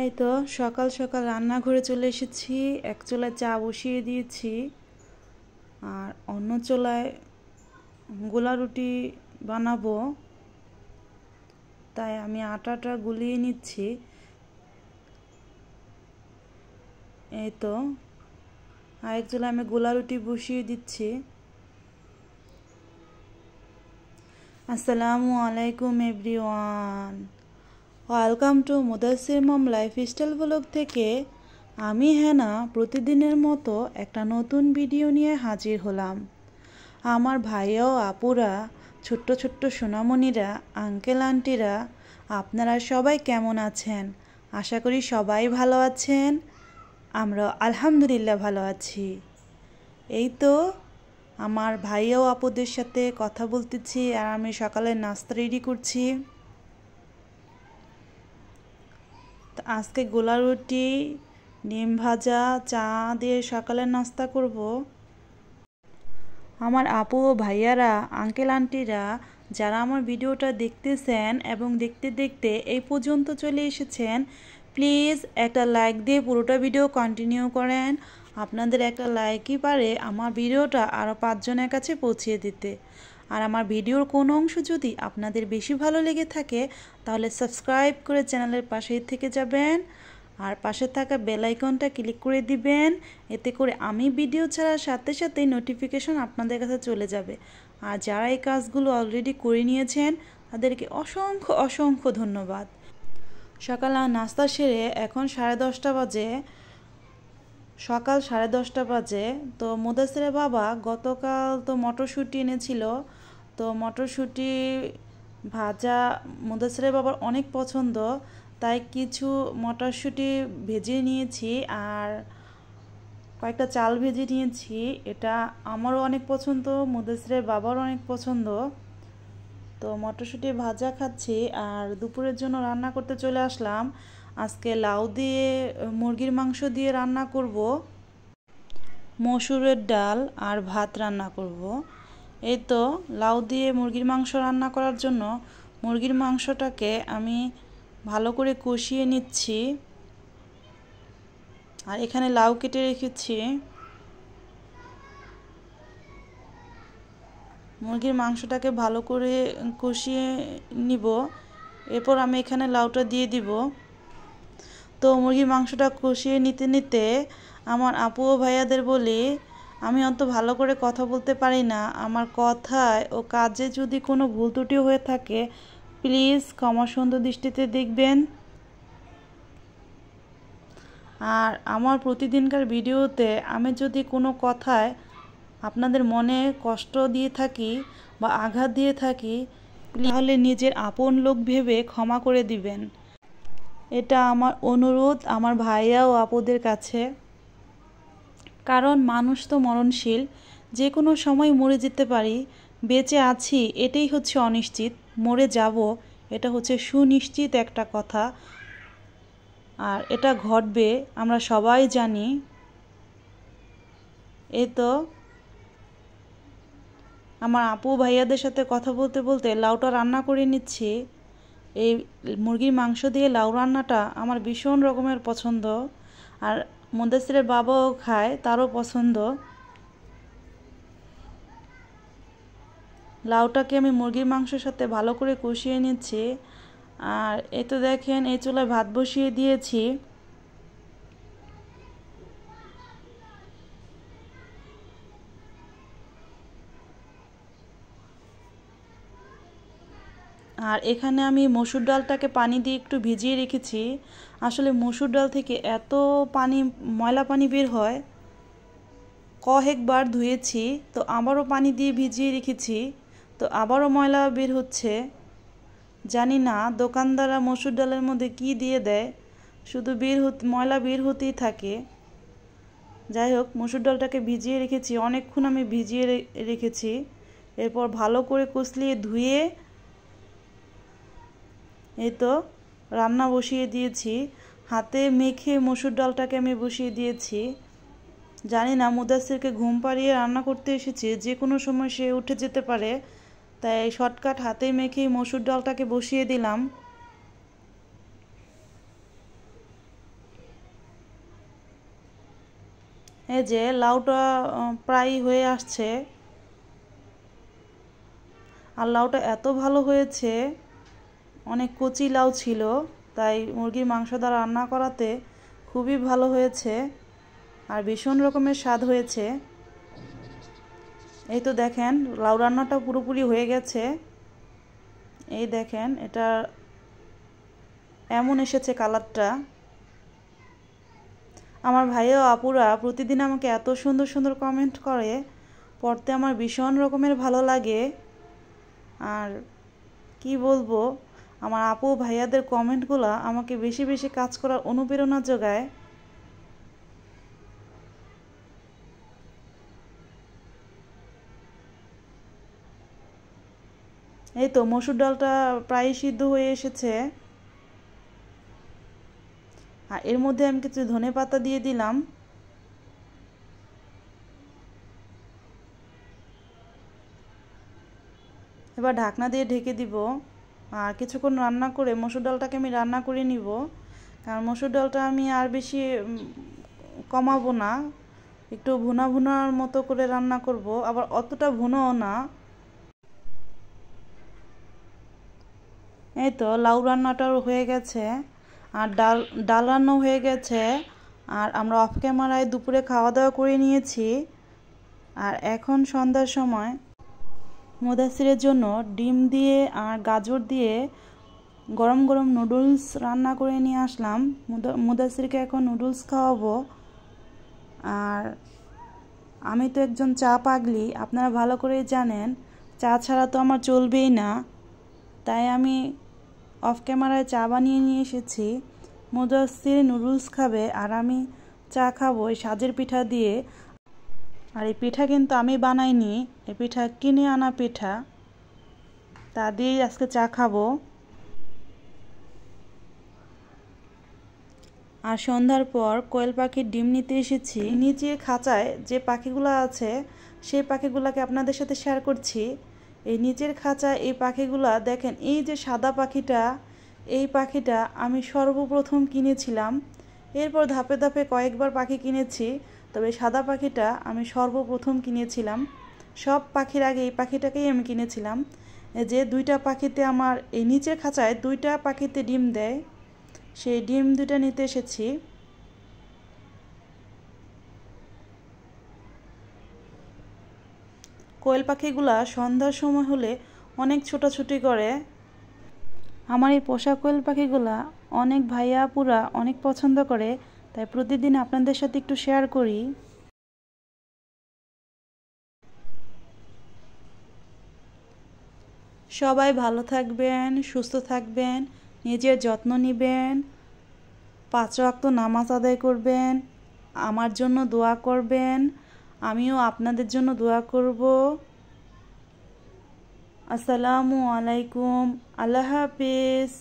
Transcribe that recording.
এই তো সকাল সকাল রান্নাঘরে চলে এসেছি। এক চুলায় চা বসিয়ে দিয়েছি আর অন্য চুলায় গোলা রুটি বানাবো, তাই আমি আটাটা গুলিয়ে নিচ্ছি। এই তো আরেক চুলায় আমি গোলা রুটি বসিয়ে দিচ্ছি। আসসালামু আলাইকুম everyone, welcome to Mudassir mom lifestyle blog থেকে আমি হেনা প্রতিদিনের মতো একটা নতুন ভিডিও নিয়ে হাজির হলাম। আমার ভাইয়া ও আপুরা, ছোট্ট ছোট্ট সোনামণিরা, আঙ্কেল আন্টিরা, আপনারা সবাই কেমন আছেন? আশা করি সবাই ভালো আছেন। আমরা আলহামদুলিল্লাহ ভালো আছি। এই তো আমার ভাইয়া ও আপুদের সাথে কথা বলতেছি আর আমি সকালে নাস্তা রেডি করছি। আজকে গোলা রুটি, ডিম ভাজা, চা দিয়ে সকালের নাস্তা করব। আমার আপু ও ভাইয়ারা, আঙ্কেল আন্টিরা যারা আমার ভিডিওটা দেখতেছেন এবং দেখতে দেখতে এই পর্যন্ত চলে এসেছেন, প্লিজ একটা লাইক দিয়ে পুরোটা ভিডিও কন্টিনিউ করেন। আপনাদের একটা লাইকই পারে আমার ভিডিওটা আরও 5 জনের কাছে পৌঁছিয়ে দিতে। আর আমার ভিডিওর কোনো অংশ যদি আপনাদের বেশি ভালো লেগে থাকে তাহলে সাবস্ক্রাইব করে চ্যানেলের পাশেই থেকে যাবেন আর পাশে থাকা বেল আইকনটা ক্লিক করে দিবেন। এতে করে আমি ভিডিও ছাড়ার সাথে সাথেই নোটিফিকেশন আপনাদের কাছে চলে যাবে। আর যারা এই কাজগুলো অলরেডি করে নিয়েছেন তাদেরকে অসংখ্য অসংখ্য ধন্যবাদ। সকাল নাস্তা সেরে এখন 10:30 বাজে, সকাল 10:30 বাজে। তো মুদাসসিরের বাবা গতকাল তো মটরশুঁটি এনেছিল, তো মটরশুঁটি ভাজা মুদাসসিরের বাবার অনেক পছন্দ, তাই কিছু মটরশুঁটি ভেজে নিয়েছি আর কয়েকটা চাল ভেজে নিয়েছি। এটা আমারও অনেক পছন্দ, মুদাসসিরের বাবারও অনেক পছন্দ। তো মটরশুঁটি ভাজা খাচ্ছি আর দুপুরের জন্য রান্না করতে চলে আসলাম। আজকে লাউ দিয়ে মুরগির মাংস দিয়ে রান্না করব, মসুরের ডাল আর ভাত রান্না করব। এই তো লাউ দিয়ে মুরগির মাংস রান্না করার জন্য মুরগির মাংসটাকে আমি ভালো করে কষিয়ে নিচ্ছি আর এখানে লাউ কেটে রেখেছি। মুরগির মাংসটাকে ভালো করে কষিয়ে নিব, এরপর আমি এখানে লাউটা দিয়ে দিব। তো মুরগির মাংসটা কষিয়ে নিতে নিতে আমার আপু ও ভাইয়াদের বলি, আমি অত ভালো করে কথা বলতে পারি না, আমার কথায় ও কাজে যদি কোনো ভুল ত্রুটি হয়ে থাকে প্লিজ ক্ষমা সুন্দর দৃষ্টিতে দেখবেন। আর আমার প্রতিদিনকার ভিডিওতে আমি যদি কোনো কথায় আপনাদের মনে কষ্ট দিয়ে থাকি বা আঘাত দিয়ে থাকি তাহলে নিজের আপন লোক ভেবে ক্ষমা করে দিবেন। এটা আমার অনুরোধ আমার ভাইয়া ও আপুদের কাছে, কারণ মানুষ তো মরণশীল, যে কোনো সময় মরে যেতে পারি। বেঁচে আছি এটাই হচ্ছে অনিশ্চিত, মরে যাব এটা হচ্ছে সুনিশ্চিত একটা কথা, আর এটা ঘটবে আমরা সবাই জানি। এই তো আমার আপু ভাইয়াদের সাথে কথা বলতে বলতে লাউটা রান্না করে নিচ্ছি। এই মুরগির মাংস দিয়ে লাউ রান্নাটা আমার ভীষণ রকমের পছন্দ, আর মুদাসসিরের বাবাও খায়, তারও পছন্দ। লাউটাকে আমি মুরগির মাংসের সাথে ভালো করে কষিয়ে নিচ্ছি আর এই তো দেখেন এই চুলায় ভাত বসিয়ে দিয়েছি। আর এখানে আমি মসুর ডালটাকে পানি দিয়ে একটু ভিজিয়ে রেখেছি। আসলে মসুর ডাল থেকে এত পানি, ময়লা পানি বের হয়, কয়েকবার ধুয়েছি তো আবারও পানি দিয়ে ভিজিয়ে রেখেছি, তো আবারও ময়লা বের হচ্ছে। জানি না দোকানদাররা মসুর ডালের মধ্যে কি দিয়ে দেয়, শুধু ময়লা বের হতেই থাকে। যাই হোক, মসুর ডালটাকে ভিজিয়ে রেখেছি, অনেকক্ষণ আমি ভিজিয়ে রেখেছি। এরপর ভালো করে কষলিয়ে ধুয়ে এই তো রান্না বসিয়ে দিয়েছি। হাতে মেখে মসুর ডালটাকে আমি বসিয়ে দিয়েছি। জানি না মুদাসসিরকে ঘুম পাড়িয়ে রান্না করতে এসেছি, যে কোনো সময় সে উঠে যেতে পারে, তাই শর্টকাট হাতে মেখে মসুর ডালটাকে বসিয়ে দিলাম। এই যে লাউটা প্রায় হয়ে আসছে, আর লাউটা এত ভালো হয়েছে, অনেক কচি লাউ ছিল, তাই মুরগির মাংস দ্বারা রান্না করাতে খুবই ভালো হয়েছে আর ভীষণ রকমের স্বাদ হয়েছে। এই তো দেখেন লাউ রান্নাটা পুরোপুরি হয়ে গেছে। এই দেখেন এটা এমন এসেছে কালারটা। আমার ভাই ও আপুরা প্রতিদিন আমাকে এত সুন্দর সুন্দর কমেন্ট করে, পড়তে আমার ভীষণ রকমের ভালো লাগে। আর কি বলবো, আমার আপু ভাইয়াদের কমেন্টগুলো আমাকে বেশি বেশি কাজ করার অনুপ্রেরণা যোগায়। এই তো মসুর ডালটা প্রায় সিদ্ধ হয়ে এসেছে, আর এর মধ্যে আমি কিছু ধনেপাতা দিয়ে দিলাম। এবার ঢাকনা দিয়ে ঢেকে দিব, আর কিছুক্ষণ রান্না করে মসুর ডালটাকে আমি রান্না করে নিব। কারণ মসুর ডালটা আমি আর বেশি কমাবো না, একটু ভুনা ভুনার মতো করে রান্না করব, আবার অতটা ভুনাও না। এই তো লাউ রান্নাটাও হয়ে গেছে, আর ডাল ডাল রান্নাও হয়ে গেছে। আর আমরা অফ ক্যামেরায় দুপুরে খাওয়া দাওয়া করে নিয়েছি। আর এখন সন্ধ্যার সময় মুদাসিরের জন্য ডিম দিয়ে আর গাজর দিয়ে গরম গরম নুডলস রান্না করে নিয়ে আসলাম। মুদাসিরকে এখন নুডলস খাওয়াবো। আর আমি তো একজন চা পাগলি, আপনারা ভালো করেই জানেন, চা ছাড়া তো আমার চলবেই না। তাই আমি অফ ক্যামেরায় চা বানিয়ে নিয়ে এসেছি। মুদাসির নুডলস খাবে আর আমি চা খাবো এই সাজের পিঠা দিয়ে। আর এই পিঠা কিন্তু আমি বানাইনি, এই পিঠা কিনে আনা পিঠা, তা দিয়েই আজকে চা খাবো। আর সন্ধ্যার পর কোয়েল পাখির ডিম নিতে এসেছি। নিচের খাঁচায় যে পাখিগুলো আছে সেই পাখিগুলোকে আপনাদের সাথে শেয়ার করছি। এই নিচের খাঁচায় এই পাখিগুলা দেখেন, এই যে সাদা পাখিটা, এই পাখিটা আমি সর্বপ্রথম কিনেছিলাম। এরপর ধাপে ধাপে কয়েকবার পাখি কিনেছি, তবে সাদা পাখিটা আমি সর্বপ্রথম কিনেছিলাম। সব পাখির আগে এই পাখিটাকেই আমি কিনেছিলাম। যে দুইটা পাখিতে আমার এই নিচের খাঁচায় দুইটা পাখিতে ডিম দেয়, সেই ডিম দুটা নিতে এসেছি। কোয়েল পাখিগুলা সন্ধ্যার সময় হলে অনেক ছোটাছুটি করে। আমার এই পোষা কোয়েল পাখিগুলা অনেক ভাইয়া আপুরা অনেক পছন্দ করে, তাই প্রতিদিন আপনাদের সাথে একটু শেয়ার করি। সবাই ভালো থাকবেন, সুস্থ থাকবেন, নিজের যত্ন নেবেন, 5 ওয়াক্ত নামাজ আদায় করবেন, আমার জন্য দোয়া করবেন, আমিও আপনাদের জন্য দোয়া করব। আসসালামু আলাইকুম, আল্লাহ হাফেজ।